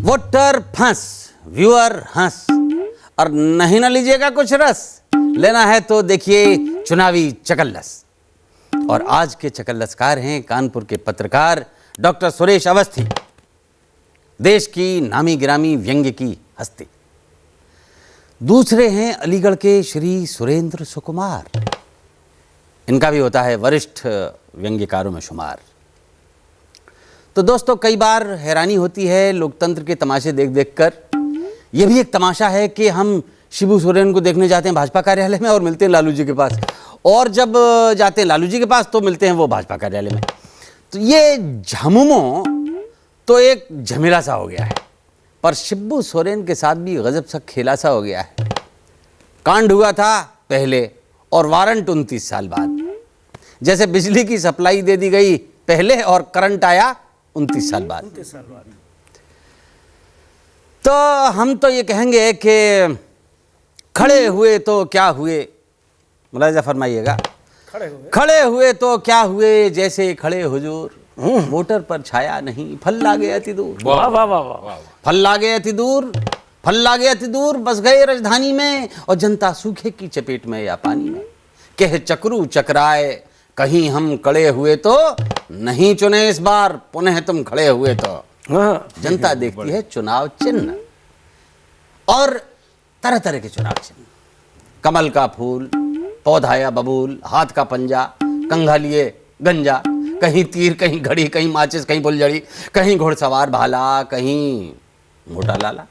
Voter फंस, viewer हंस, और नहीं ना लीजिएगा कुछ रस, लेना है तो देखिए चुनावी चकल्लस। और आज के चकल्लसकार हैं कानपुर के पत्रकार डॉक्टर सुरेश अवस्थी, देश की नामी गिरामी व्यंग्य की हस्ती। दूसरे हैं अलीगढ़ के श्री सुरेंद्र सुकुमार, इनका भी होता है वरिष्ठ व्यंग्यकारों में शुमार। तो दोस्तों, कई बार हैरानी होती है लोकतंत्र के तमाशे देख देख कर। यह भी एक तमाशा है कि हम शिबू सोरेन को देखने जाते हैं भाजपा कार्यालय में और मिलते हैं लालू जी के पास, और जब जाते हैं लालू जी के पास तो मिलते हैं वो भाजपा कार्यालय में। तो ये झमुमो तो एक झमेला सा हो गया है, पर शिबू सोरेन के साथ भी गजब सा खेला सा हो गया है। कांड हुआ था पहले और वारंट 29 साल बाद। जैसे बिजली की सप्लाई दे दी गई पहले और करंट आया 29 साल बाद। तो हम तो ये कहेंगे कि खड़े हुए तो क्या हुए, मुलाहिजा फरमाइएगा, खड़े हुए तो क्या हुए, जैसे खड़े हुजूर, वोटर पर छाया नहीं, फल लागे अति दूर। वाह वाह वाह वाह, फल लागे अति दूर, फल लागे अति दूर, बस गए राजधानी में, और जनता सूखे की चपेट में या पानी में। कह चक्रू चकराए, कहीं हम कड़े हुए तो नहीं चुने इस बार, पुनः तुम खड़े हुए तो। जनता देखती है चुनाव चिन्ह, और तरह तरह के चुनाव चिन्ह, कमल का फूल, पौधा या बबूल, हाथ का पंजा, कंघा लिए गंजा, कहीं तीर, कहीं घड़ी, कहीं माचिस, कहीं फुलझड़ी, कहीं घुड़सवार भाला, कहीं मोटा लाला।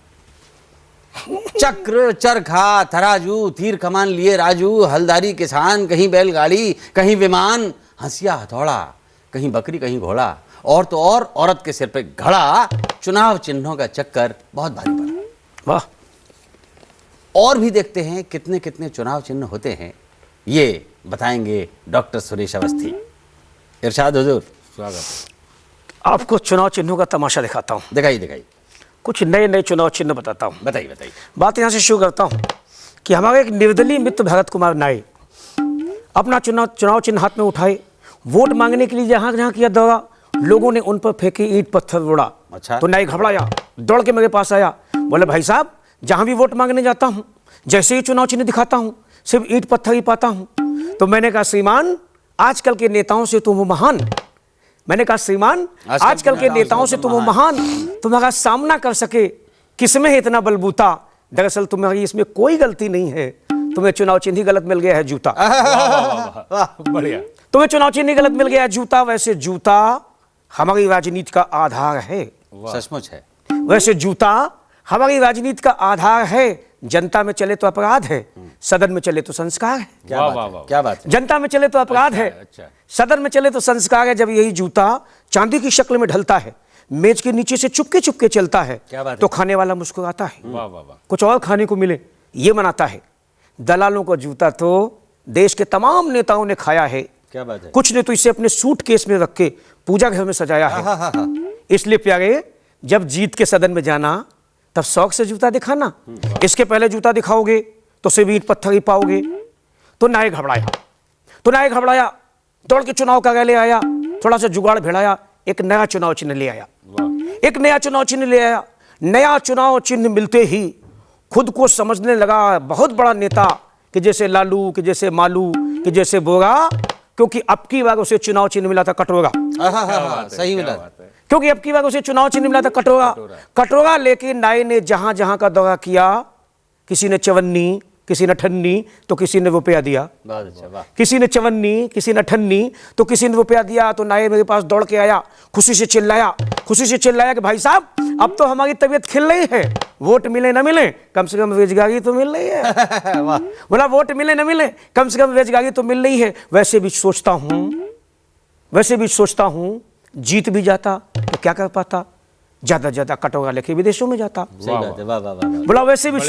चक्र चरखा तराजू, तीर कमान लिए राजू, हलदारी किसान, कहीं बैलगाड़ी, कहीं विमान, हंसिया हथौड़ा, कहीं बकरी, कहीं घोड़ा, और तो और औरत के सिर पे घड़ा। चुनाव चिन्हों का चक्कर बहुत भारी पड़ा। वाह। और भी देखते हैं कितने कितने चुनाव चिन्ह होते हैं, ये बताएंगे डॉक्टर सुरेश अवस्थी। इरशाद हुजूर। स्वागत। आपको चुनाव चिन्हों का तमाशा दिखाता हूँ। दिखाइए दिखाइए। कुछ नए नए चुनाव चिन्ह बताता हूँ। बताइए बताइए। बात यहाँ से शुरू करता हूँ कि हमारे एक निर्दलीय मित्र भरत कुमार नाई अपना चुनाव चिन्ह हाथ में उठाए, वोट मांगने के लिए जहाँ जहाँ किया दौरा, लोगों ने उन पर फेंके ईंट पत्थर उड़ा। अच्छा। तो नाई घबराया, दौड़ के मेरे पास आया, बोले भाई साहब, जहाँ भी वोट मांगने जाता हूँ, जैसे ही चुनाव चिन्ह दिखाता हूँ, सिर्फ ईंट पत्थर ही पाता हूँ। तो मैंने कहा, श्रीमान, आजकल के नेताओं से तुम महान, मैंने कहा श्रीमान, आजकल के नेताओं से तुम महान, तुम्हारा सामना कर सके किसमें है इतना बलबूता। दरअसल तुम्हारी इसमें कोई गलती नहीं है, तुम्हें चुनाव चिन्ह ही गलत मिल गया है, जूता। बढ़िया। तुम्हें चुनाव चिन्ह ही गलत मिल गया है, जूता। वैसे जूता हमारी राजनीति का आधार है। सचमुच है। वैसे जूता हमारी राजनीति का आधार है। जनता में चले तो अपराध है, सदन में चले तो संस्कार है। क्या बात है। जनता में चले तो अपराध है, सदन में चले तो संस्कार है। जब यही जूता चांदी की शक्ल में ढलता है, मेज के नीचे से चुपके चुपके चलता है, तो खाने वाला मुस्कुराता है, कुछ और खाने को मिले ये मनाता है। दलालों का जूता तो देश के तमाम नेताओं ने खाया है। क्या बात है। कुछ ने तो इसे अपने सूटकेस में रख के पूजा घर में सजाया है। इसलिए प्यारे, जब जीत के सदन में जाना तब शौक से जूता दिखाना। इसके पहले जूता दिखाओगे तो सिर्फ ईंट पत्थर ही पाओगे। तो नाई घबराया, दौड़ के चुनाव कार्यालय आया, थोड़ा सा जुगाड़ भिड़ाया, एक नया चुनाव चिन्ह ले आया। नया चुनाव चिन्ह मिलते ही खुद को समझने लगा बहुत बड़ा नेता, कि जैसे लालू, कि जैसे मालू, कि जैसे बोरा, क्योंकि अब की बार उसे चुनाव चिन्ह मिला था कटोरा। सही मिला। क्योंकि अब की बार उसे चुनाव चिन्ह मिला था कटोरा लेके नाई ने जहां जहां का दौरा किया, किसी ने चवन्नी, किसी ने ठन्नी, तो किसी ने रुपया दिया। किसी ने चवन्नी, किसी ने ठन्नी, तो किसी ने रुपया दिया। तो नाई मेरे पास दौड़ के आया, खुशी से चिल्लाया कि भाई साहब, अब तो हमारी तबीयत खिल रही है, वोट मिले न मिले, कम से कम रोजगारी तो मिल रही है। बोला, वोट मिले न मिले, कम से कम रोजगारी तो मिल रही है। वैसे भी सोचता हूं जीत भी जाता तो क्या कर पाता, ज्यादा ज्यादा कटोरा लेके विदेशों में जाता। बोला, वैसे भी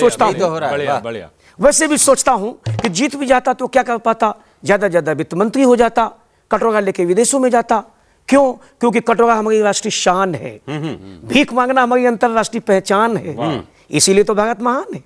सोचता हूं कि जीत भी जाता तो क्या कर पाता, ज्यादा ज्यादा वित्त मंत्री हो जाता, कटोरा लेके विदेशों में जाता। क्यों? क्योंकि कटोरा हमारी राष्ट्रीय शान है, भीख मांगना हमारी अंतरराष्ट्रीय पहचान है। इसीलिए तो भगत महान है,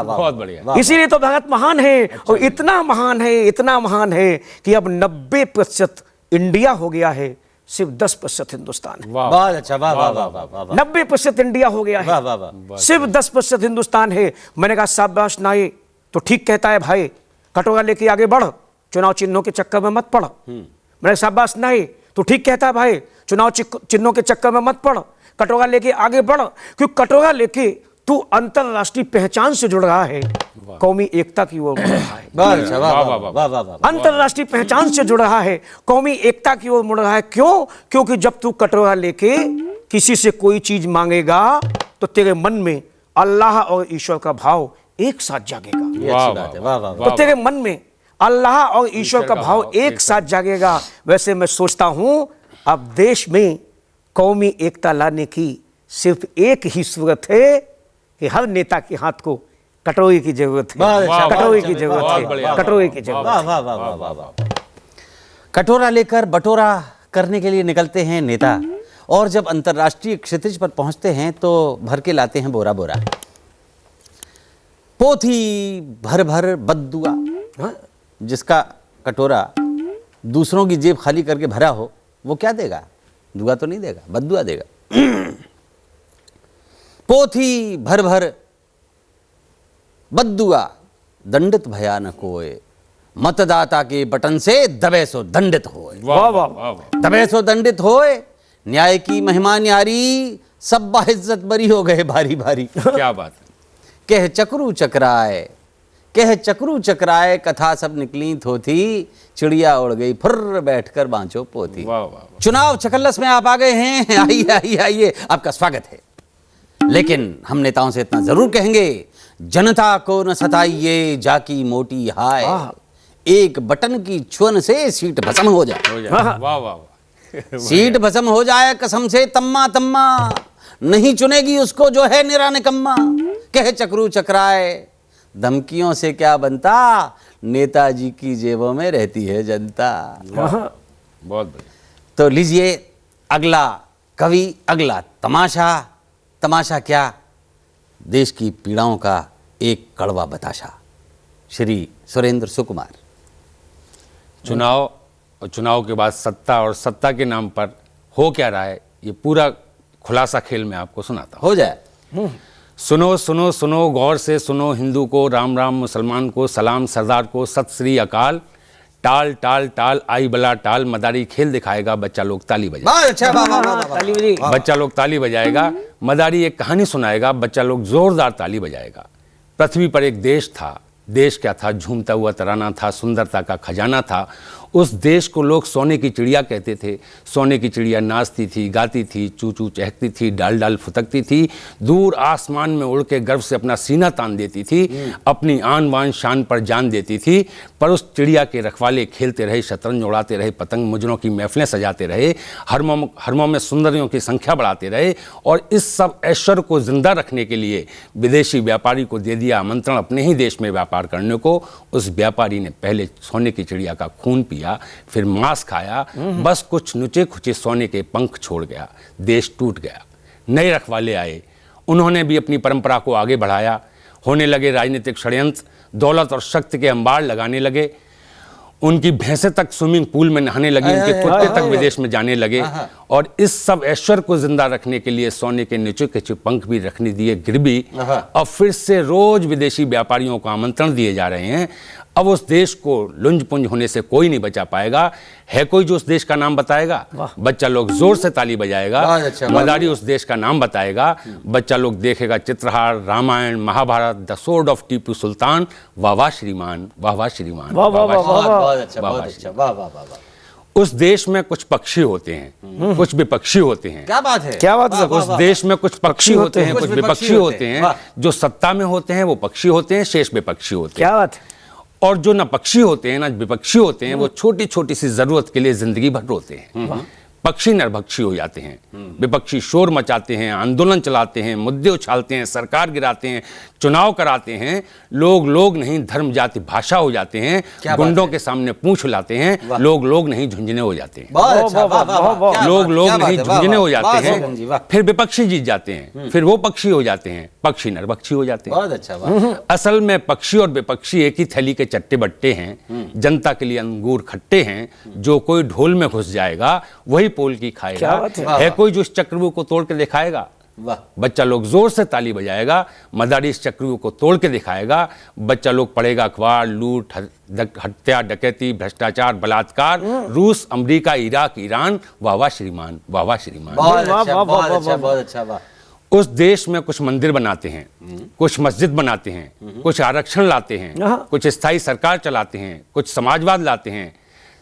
बहुत बढ़िया। इसीलिए तो भगत महान है। और इतना महान है, इतना महान है कि अब 90% इंडिया हो गया है, सिर्फ 10% हिंदुस्तान है। बहुत अच्छा, वाह वाह वाह वाह वाह 90% इंडिया हो गया वाह है, वाह वाह। सिर्फ 10% हिंदुस्तान है। मैंने कहा शाबाश नाई, तो ठीक कहता है भाई, कटोरा लेके आगे बढ़, चुनाव चिन्हों के चक्कर में मत पड़। मैंने शाबाश नाई, तो ठीक कहता है भाई, चुनाव चिन्हों के चक्कर में मत पड़, कटोरा लेके आगे बढ़, क्योंकि कटोरा लेके तू अंतरराष्ट्रीय पहचान से जुड़ रहा है, कौमी एकता की ओर बढ़ रहा है। बहुत अच्छा, वाह वाह वाह वाह वाह। अंतरराष्ट्रीय पहचान से जुड़ रहा है, कौमी एकता की ओर मुड़ रहा है। क्यों? क्योंकि जब तू कटोरा लेके किसी से कोई चीज मांगेगा तो तेरे मन में अल्लाह और ईश्वर का भाव एक साथ जागेगा। ये अच्छी बात है, वाह वाह वाह। तो तेरे मन में अल्लाह और ईश्वर का भाव एक साथ जागेगा। वैसे मैं सोचता हूं अब देश में कौमी एकता लाने की सिर्फ एक ही सूरत है कि हर नेता के हाथ को कटोरे की जरूरत है, बहुत अच्छा, कटोरे बहुत की अच्छा, जरूरत बहुत है, बढ़िया। कटोरे की जरूरत वाह है। वाह वाह वाह वाह वाह। कटोरा लेकर बटोरा करने के लिए निकलते हैं नेता, और जब अंतर्राष्ट्रीय क्षितिज पर पहुंचते हैं तो भर के लाते हैं बोरा बोरा। पोथी भर भर बद्दुआ। हाँ? जिसका कटोरा दूसरों की जेब खाली करके भरा हो वो क्या देगा? दुआ तो नहीं देगा, बद्दुआ देगा। पोथी भर भर बद्दुआ, दंडित भयानक होए, मतदाता के बटन से दबे सो दंडित होए। वाह वाह वाह। दबे सो दंडित होए, न्याय की महिमा न्यारी, सब बाइज्जत बरी हो गए भारी भारी। क्या बात है। कह चक्रू चक्राए, कह चक्रू चक्राए, कथा सब निकली थोथी, चिड़िया उड़ गई फुर्र बैठकर बांचो पोथी। वाह वाह वाह। चुनाव चकल्लस में आप आ गए हैं, आइए आइए आइए, आपका स्वागत है। लेकिन हम नेताओं से इतना जरूर कहेंगे, जनता को न सताइए जाकी मोटी हाय, एक बटन की छुअन से सीट भस्म हो जाए। हो जाए। वाह वाह वाह। सीट भस्म हो जाए कसम से तम्मा तम्मा, नहीं चुनेगी उसको जो है निरा निकम्मा। कह चक्रू चक्राए, धमकियों से क्या बनता, नेताजी की जेबों में रहती है जनता। बहुत बढ़िया। तो लीजिए अगला कवि, अगला तमाशा। तमाशा क्या? देश की पीड़ाओं का एक कड़वा बताशा। श्री सुरेंद्र सुकुमार। चुनाव और चुनाव के बाद सत्ता, और सत्ता के नाम पर हो क्या रहा है, ये पूरा खुलासा खेल मैं आपको सुनाता हूँ। हो जाए। सुनो सुनो सुनो गौर से सुनो, हिंदू को राम राम, मुसलमान को सलाम, सरदार को सत श्री अकाल। टाल टाल टाल आई बला टाल, मदारी खेल दिखाएगा, बच्चा लोग ताली बजाएगा। बहुत अच्छा, वाह वाह वाह वाह। ताली बजी। बच्चा लोग ताली बजाएगा, मदारी एक कहानी सुनाएगा, बच्चा लोग जोरदार ताली बजाएगा। पृथ्वी पर एक देश था, देश क्या था? झूमता हुआ तराना था, सुंदरता का खजाना था। उस देश को लोग सोने की चिड़िया कहते थे। सोने की चिड़िया नाचती थी, गाती थी, चू चू चहकती थी, डाल डाल फुतकती थी, दूर आसमान में उड़ के गर्व से अपना सीना तान देती थी, अपनी आन बान शान पर जान देती थी। पर उस चिड़िया के रखवाले खेलते रहे, शतरंज उड़ाते रहे, पतंग मुजरों की महफिलें सजाते रहे, हरमों में सुंदरियों की संख्या बढ़ाते रहे, और इस सब ऐश्वर्य को जिंदा रखने के लिए विदेशी व्यापारी को दे दिया आमंत्रण अपने ही देश में व्यापार करने को। उस व्यापारी ने पहले सोने की चिड़िया का खून पिया, फिर मांस खाया, बस कुछ नुचे खुचे सोने के पंख छोड़ गया। देश टूट गया। नए रखवाले आए, उन्होंने भी अपनी परंपरा को आगे बढ़ाया। होने लगे राजनीतिक षड्यंत्र, दौलत और शक्ति के अंबार लगाने लगे। उनकी भैंसें तक स्विमिंग पूल में नहाने लगी, उनके कुत्ते तक विदेश में जाने लगे। और इस सब ऐश्वर्य को जिंदा रखने के लिए सोने के नीचे के पंख भी रखने दिए गिरवी। अब फिर से रोज विदेशी व्यापारियों को आमंत्रण दिए जा रहे हैं। अब उस देश को लुंज पुंज होने से कोई नहीं बचा पाएगा। है कोई जो उस देश का नाम बताएगा? बच्चा लोग जोर से ताली बजाएगा। अच्छा, मदारी उस देश का नाम बताएगा। बच्चा लोग देखेगा Chitrahaar, Ramayan, Mahabharat, the sword of Tipu Sultan. वाह वाह श्रीमान, वाह वाह श्रीमान, वाह वाह वाह बहुत वाह। बहुत अच्छा, बहुत अच्छा, वाह वाह वाह वाह। उस देश में कुछ पक्षी होते हैं, कुछ विपक्षी होते हैं। क्या बात है, क्या बात है। उस देश में कुछ पक्षी होते हैं, कुछ विपक्षी होते हैं। वाह। जो सत्ता में होते हैं वो पक्षी होते हैं, शेष विपक्षी होते हैं। क्या बात है। और जो न पक्षी होते हैं ना विपक्षी होते हैं, वो छोटी छोटी सी जरूरत के लिए जिंदगी भर रोते हैं। पक्षी नरभक्षी हो जाते हैं। विपक्षी शोर मचाते हैं, आंदोलन चलाते हैं, मुद्दे उछालते हैं, सरकार गिराते हैं, चुनाव कराते हैं। लोग नहीं धर्म जाति भाषा हो जाते हैं, गुंडों के सामने पूंछ हिलाते हैं। लोग नहीं झुंझुने हो जाते हैं। लोग नहीं झुंझुने हो जाते हैं। फिर विपक्षी जीत जाते हैं, फिर वो पक्षी हो जाते हैं, पक्षी नरभक्षी हो जाते हैं। बहुत अच्छा। असल में पक्षी और विपक्षी एक ही थैली के चट्टे बट्टे हैं। जनता के लिए अंगूर खट्टे हैं। जो कोई ढोल में घुस जाएगा वही पोल की खाएगा। है कोई जो इस चक्रव्यूह को तोड़ के दिखाएगा? बच्चा लोग जोर से ताली बजाएगा, मदारी इस चक्रव्यूह को तोड़ के दिखाएगा। बच्चा लोग पढ़ेगा अखबार, लूट, हत्या, डकैती, भ्रष्टाचार, बलात्कार, रूस, अमेरिका, इराक, ईरान, वाह वाह श्रीमान, वाह वाह श्रीमान। बहुत अच्छा। उस देश में कुछ मंदिर बनाते हैं, कुछ मस्जिद बनाते हैं, कुछ आरक्षण लाते हैं, कुछ स्थायी सरकार चलाते हैं, कुछ समाजवाद लाते हैं।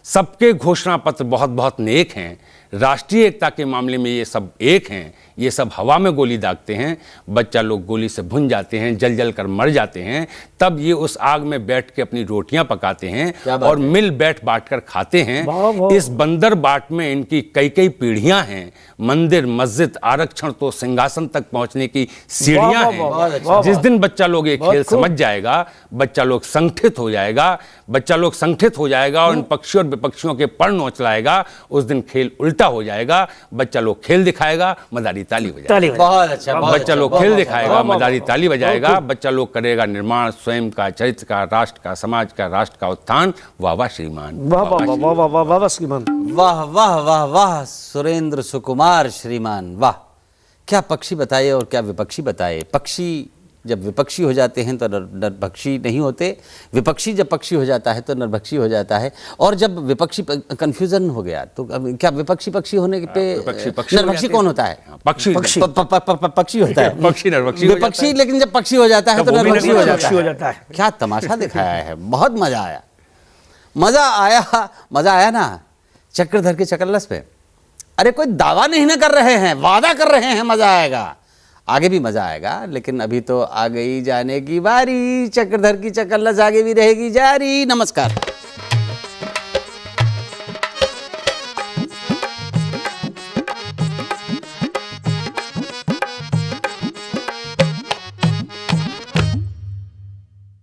सबके घोषणा पत्र बहुत बहुत नेक हैं। राष्ट्रीय एकता के मामले में ये सब एक हैं। ये सब हवा में गोली दागते हैं। बच्चा लोग गोली से भुन जाते हैं, जल जल कर मर जाते हैं। तब ये उस आग में बैठ के अपनी रोटियां पकाते हैं और मिल बैठ बांट कर खाते हैं। इस बंदर बाट में इनकी कई पीढ़ियां हैं। मंदिर, मस्जिद, आरक्षण तो सिंहासन तक पहुंचने की सीढ़ियां हैं। जिस दिन बच्चा लोग ये खेल समझ जाएगा, बच्चा लोग संगठित हो जाएगा, और इन पक्षी और विपक्षियों के पर नोच लाएगा, उस दिन खेल उल्टा हो जाएगा। बच्चा लोग खेल दिखाएगा, मदारी ताली बजाएगा। बहुत अच्छा। बच्चा लोग खेल दिखाएगा, मदारी ताली बजाएगा। बच्चा लोग करेगा निर्माण स्वयं का, चरित्र का, राष्ट्र का, समाज का, राष्ट्र का उत्थान। वाह वाह श्रीमान, वाह वाह वाह वाह वाह वाह श्रीमान, वाह वाह वाह वाह सुरेंद्र सुकुमार श्रीमान, वाह। क्या पक्षी बताए और क्या विपक्षी बताए। पक्षी जब विपक्षी हो जाते हैं तो नरभक्षी नहीं होते। विपक्षी जब पक्षी हो जाता है तो नरभक्षी हो जाता है। और जब विपक्षी कंफ्यूजन हो गया तो क्या विपक्षी पक्षी होने पे नरभक्षी कौन होता है? पक्षी पक्षी होता है। पक्षी नरभक्षी विपक्षी, लेकिन जब पक्षी हो जाता है तो नरभक्षी हो जाता है। क्या तमाशा दिखाया है। बहुत मजा आया ना चक्रधर के चकल्लस पे। अरे कोई दावा नहीं ना कर रहे हैं, वादा कर रहे हैं। मजा आएगा, आगे भी मजा आएगा। लेकिन अभी तो आ गई जाने की बारी। चक्रधर की चकल्लस आगे भी रहेगी जारी। नमस्कार।